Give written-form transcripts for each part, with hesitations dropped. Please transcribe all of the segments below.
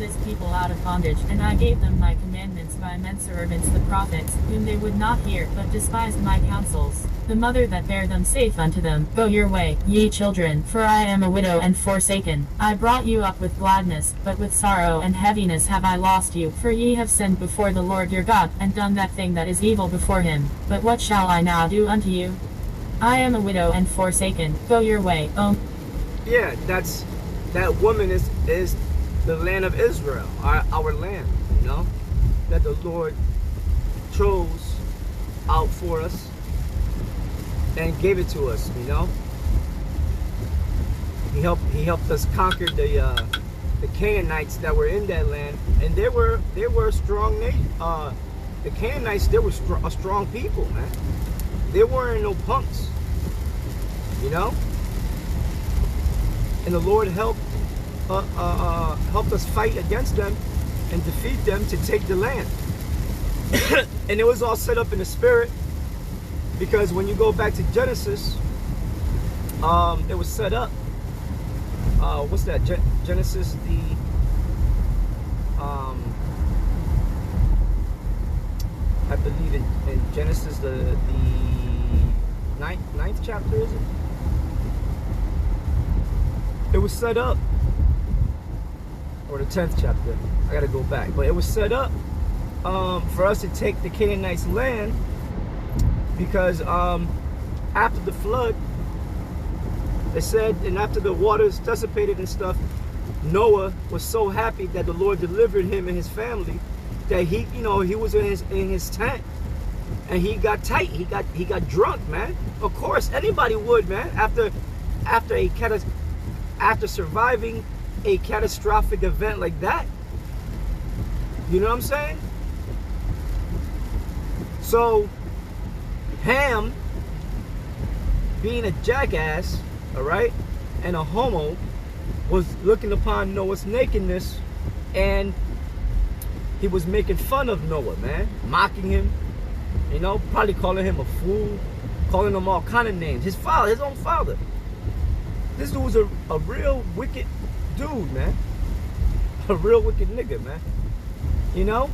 this people out of bondage, and I gave them my commandments by men servants the prophets, whom they would not hear, but despised my counsels. The mother that bare them saith unto them, Go your way, ye children, for I am a widow and forsaken. I brought you up with gladness, but with sorrow and heaviness have I lost you, for ye have sinned before the Lord your God, and done that thing that is evil before him. But what shall I now do unto you? I am a widow and forsaken. Go your way, Yeah, that woman is the land of Israel, our land, you know, that the Lord chose out for us and gave it to us, you know. He helped us conquer the Canaanites that were in that land, and they were a strong nation. The Canaanites, they were a strong people, man. They weren't no punks, you know. And the Lord helped us fight against them and defeat them to take the land. And it was all set up in the spirit, because when you go back to Genesis, it was set up. What's that? Genesis, I believe in Genesis, the ninth chapter, is it? It was set up, or the 10th chapter. I gotta go back, but it was set up for us to take the Canaanites' land, because after the flood, it said, and after the waters dissipated and stuff, Noah was so happy that the Lord delivered him and his family that he was in his tent, and he got tight. He got drunk, man. Of course, anybody would, man. After surviving a catastrophic event like that, you know what I'm saying? So Ham, being a jackass, all right, and a homo, was looking upon Noah's nakedness, and he was making fun of Noah, man, mocking him, you know, probably calling him a fool, calling him all kind of names. His own father. This dude was a real wicked dude, man. A real wicked nigga, man. You know?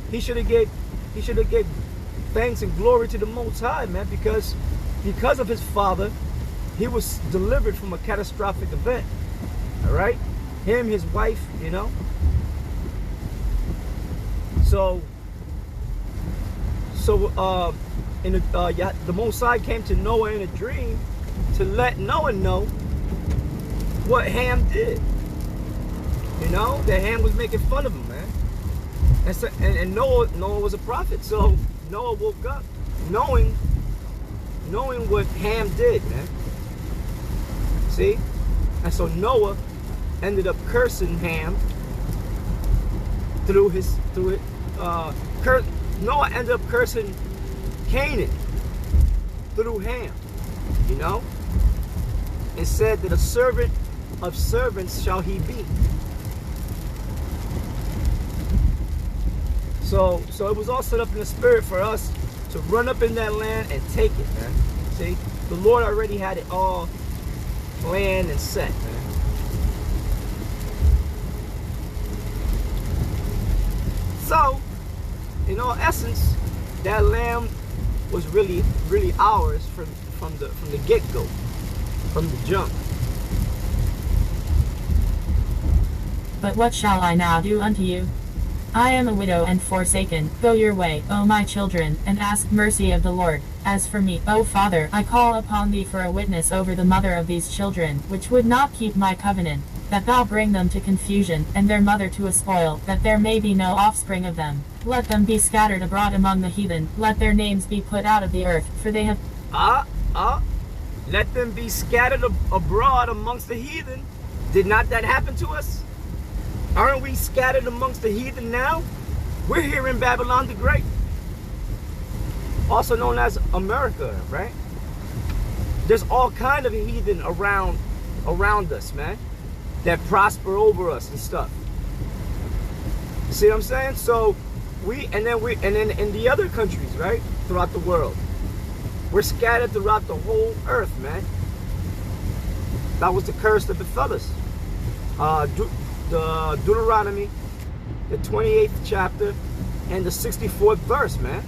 He should have gave thanks and glory to the Most High, man, because of his father, he was delivered from a catastrophic event. All right? Him, his wife, you know? So the Most High came to Noah in a dream to let Noah know what Ham did. You know, that Ham was making fun of him, man. And so, and Noah was a prophet, so Noah woke up knowing what Ham did, man. See? And so Noah ended up cursing Ham Noah ended up cursing Canaan through Ham, you know? It said that a servant of servants shall he be. So it was all set up in the spirit for us to run up in that land and take it, man. See? The Lord already had it all planned and set, man. So, in all essence, that land was really ours from the get-go, from the jump. But what shall I now do unto you? I am a widow and forsaken. Go your way, O my children, and ask mercy of the Lord. As for me, O Father, I call upon thee for a witness over the mother of these children, which would not keep my covenant, that thou bring them to confusion, and their mother to a spoil, that there may be no offspring of them. Let them be scattered abroad among the heathen. Let their names be put out of the earth, for they have... Let them be scattered abroad amongst the heathen. Did not that happen to us? Aren't we scattered amongst the heathen now? We're here in Babylon the Great, also known as America, right? There's all kind of heathen around us, man, that prosper over us and stuff. See what I'm saying? So and then in the other countries, right, throughout the world, we're scattered throughout the whole earth, man. That was the curse that befell us. The Deuteronomy, the 28th chapter, and the 64th verse, man.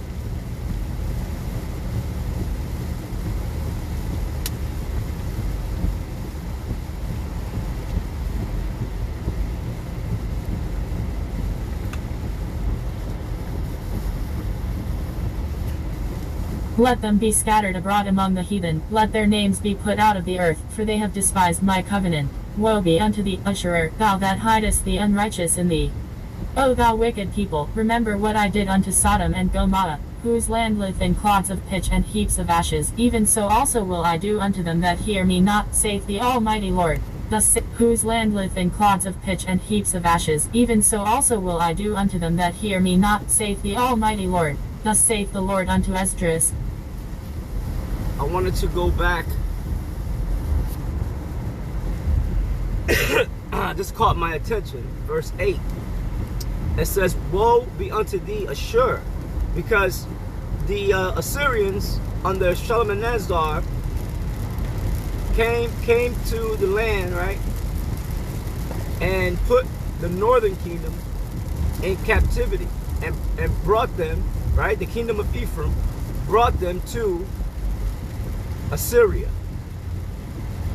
Let them be scattered abroad among the heathen, let their names be put out of the earth, for they have despised my covenant. Woe be unto thee, Asherer, thou that hidest the unrighteous in thee. O thou wicked people, remember what I did unto Sodom and Gomorrah, whose land liveth in clods of pitch and heaps of ashes, even so also will I do unto them that hear me not, saith the Almighty Lord. Thus whose land liveth in clods of pitch and heaps of ashes, even so also will I do unto them that hear me not, saith the Almighty Lord. Thus saith the Lord unto ESDRAS. I wanted to go back. This caught my attention. Verse 8. It says, woe be unto thee, Ashur, because the Assyrians under Shalmaneser came to the land, right, and put the northern kingdom in captivity and brought them, right, the kingdom of Ephraim, brought them to Assyria.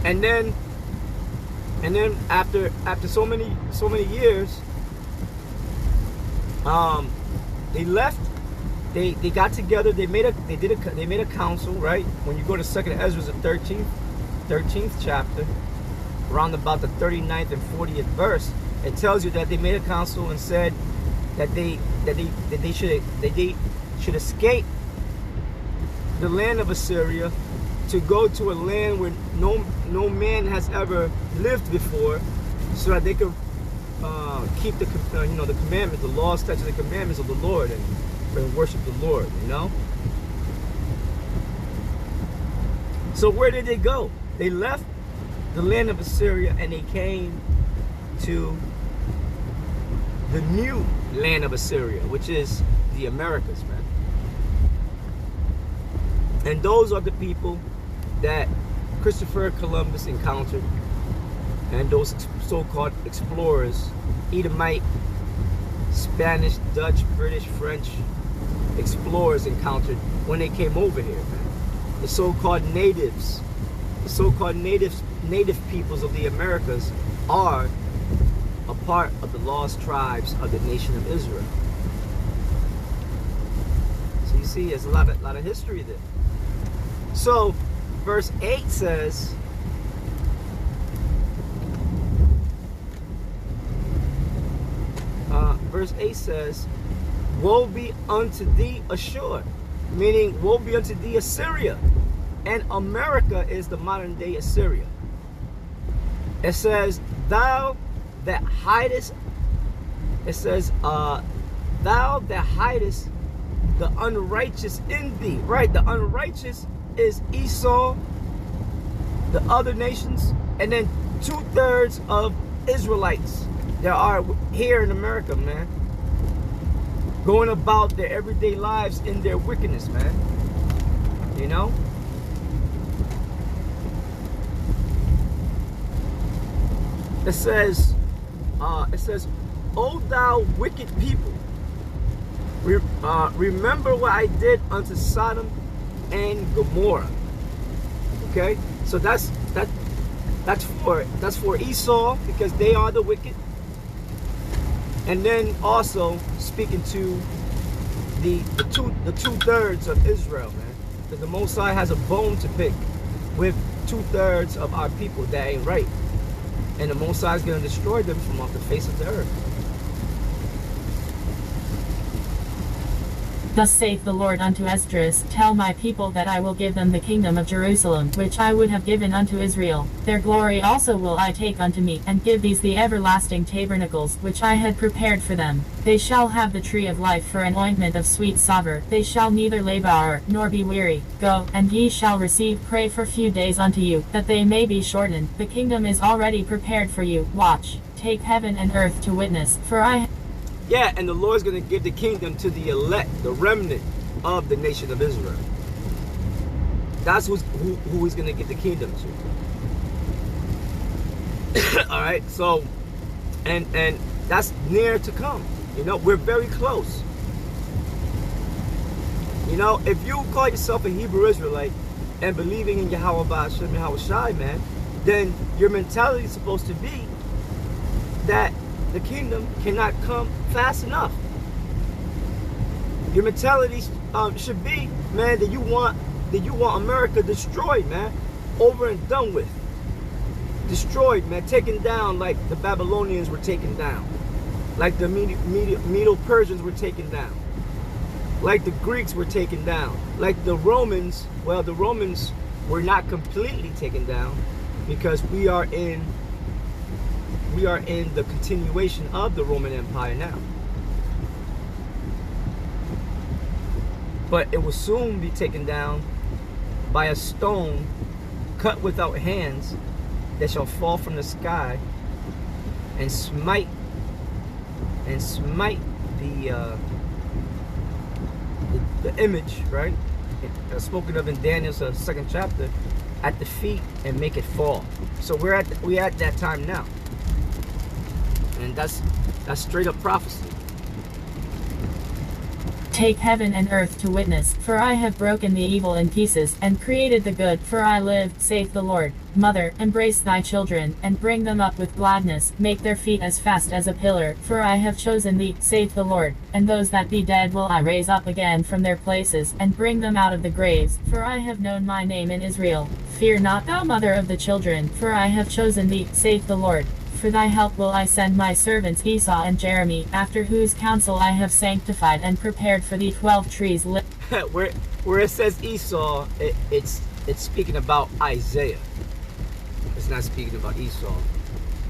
And then after so many years, they left. They got together. They made a council, right? When you go to 2nd Ezra, the 13th chapter, around about the 39th and 40th verse, it tells you that they made a council and said that they should escape the land of Assyria to go to a land where no man has ever lived before, so that they could keep the the commandments, the laws, statutes, and commandments of the Lord, and worship the Lord. You know. So where did they go? They left the land of Assyria and they came to the new land of Assyria, which is the Americas, man. And those are the people that Christopher Columbus encountered, and those so-called explorers, Edomite, Spanish, Dutch, British, French explorers encountered when they came over here, man. The so-called natives, native peoples of the Americas are a part of the lost tribes of the nation of Israel. So you see, there's a lot of history there. So verse 8 says, woe be unto thee, Ashur, meaning woe be unto thee, Assyria. And America is the modern day Assyria. It says, thou that hidest, thou that hidest the unrighteous in thee. Right, the unrighteous is Esau, the other nations, and then 2/3 of Israelites that are here in America, man, going about their everyday lives in their wickedness, man. You know? It says, O thou wicked people, remember what I did unto Sodom and Gomorrah. Okay, so that's for Esau, because they are the wicked, and then also speaking to the 2/3 of Israel, man, because the Most High has a bone to pick with 2/3 of our people that ain't right, and the Most High is going to destroy them from off the face of the earth. Thus saith the Lord unto ESDRAS, tell my people that I will give them the kingdom of Jerusalem, which I would have given unto Israel. Their glory also will I take unto me, and give these the everlasting tabernacles, which I had prepared for them. They shall have the tree of life for an ointment of sweet savour. They shall neither labour nor be weary. Go, and ye shall receive prey for few days unto you, that they may be shortened. The kingdom is already prepared for you. Watch, take heaven and earth to witness, for I... Yeah, and the Lord's going to give the kingdom to the elect, the remnant of the nation of Israel. That's who He's going to give the kingdom to. All right, so And that's near to come. You know, we're very close. You know, if you call yourself a Hebrew Israelite and believing in Yahweh Ba'ashem Yahweh Shai, man, then your mentality is supposed to be that the kingdom cannot come fast enough. Your mentality should be, man, that you want America destroyed, man, over and done with. Destroyed, man, taken down like the Babylonians were taken down, like the Medo-Persians were taken down, like the Greeks were taken down, like the Romans. Well, the Romans were not completely taken down because we are in the continuation of the Roman Empire now. But it will soon be taken down by a stone cut without hands that shall fall from the sky and smite the image, right? Spoken of in Daniel's 2nd chapter, at the feet and make it fall. So we're at that time now, and that's straight up prophecy. Take heaven and earth to witness, for I have broken the evil in pieces, and created the good, for I live, saith the Lord. Mother, embrace thy children, and bring them up with gladness, make their feet as fast as a pillar, for I have chosen thee, saith the Lord. And those that be dead will I raise up again from their places, and bring them out of the graves, for I have known my name in Israel. Fear not, thou mother of the children, for I have chosen thee, saith the Lord. For thy help will I send my servants Esau and Jeremy, after whose counsel I have sanctified and prepared for thee 12 trees. Where it says Esau, it's speaking about Isaiah. It's not speaking about Esau.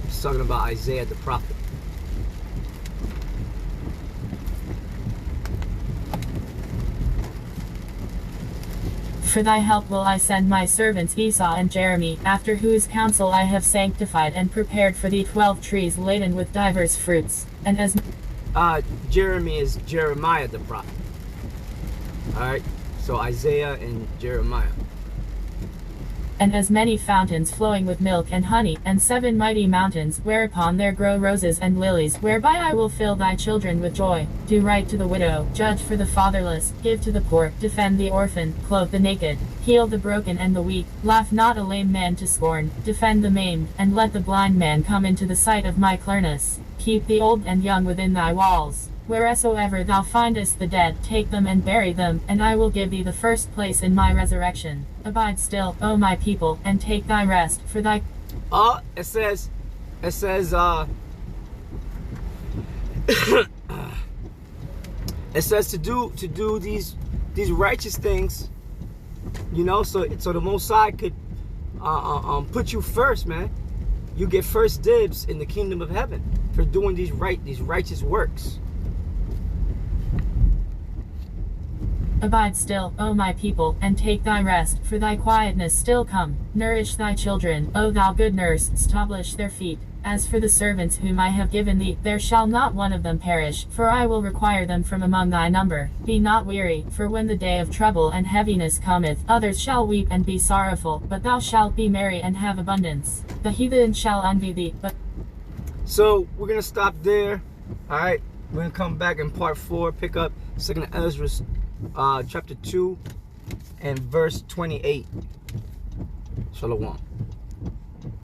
It's talking about Isaiah the prophet. For thy help will I send my servants Esau and Jeremy, after whose counsel I have sanctified and prepared for thee 12 trees laden with divers fruits. And as Jeremy is Jeremiah the prophet. Alright, so Isaiah and Jeremiah. And as many fountains flowing with milk and honey, and 7 mighty mountains, whereupon there grow roses and lilies, whereby I will fill thy children with joy. Do right to the widow, judge for the fatherless, give to the poor, defend the orphan, clothe the naked, heal the broken and the weak, laugh not a lame man to scorn, defend the maimed, and let the blind man come into the sight of my clearness. Keep the old and young within thy walls. Wheresoever thou findest the dead, take them and bury them, and I will give thee the first place in my resurrection. Abide still, O my people, and take thy rest, for thy... It says, it says to do these righteous things, you know, so the Most High could put you first, man. You get first dibs in the kingdom of heaven for doing these righteous works. Abide still, O my people, and take thy rest, for thy quietness still come. Nourish thy children, O thou good nurse, establish their feet. As for the servants whom I have given thee, there shall not one of them perish, for I will require them from among thy number. Be not weary, for when the day of trouble and heaviness cometh, others shall weep and be sorrowful, but thou shalt be merry and have abundance. The heathen shall envy thee, but... So, we're going to stop there. Alright, we're going to come back in part 4, pick up 2nd ESDRAS chapter 2 and verse 28. Shalom.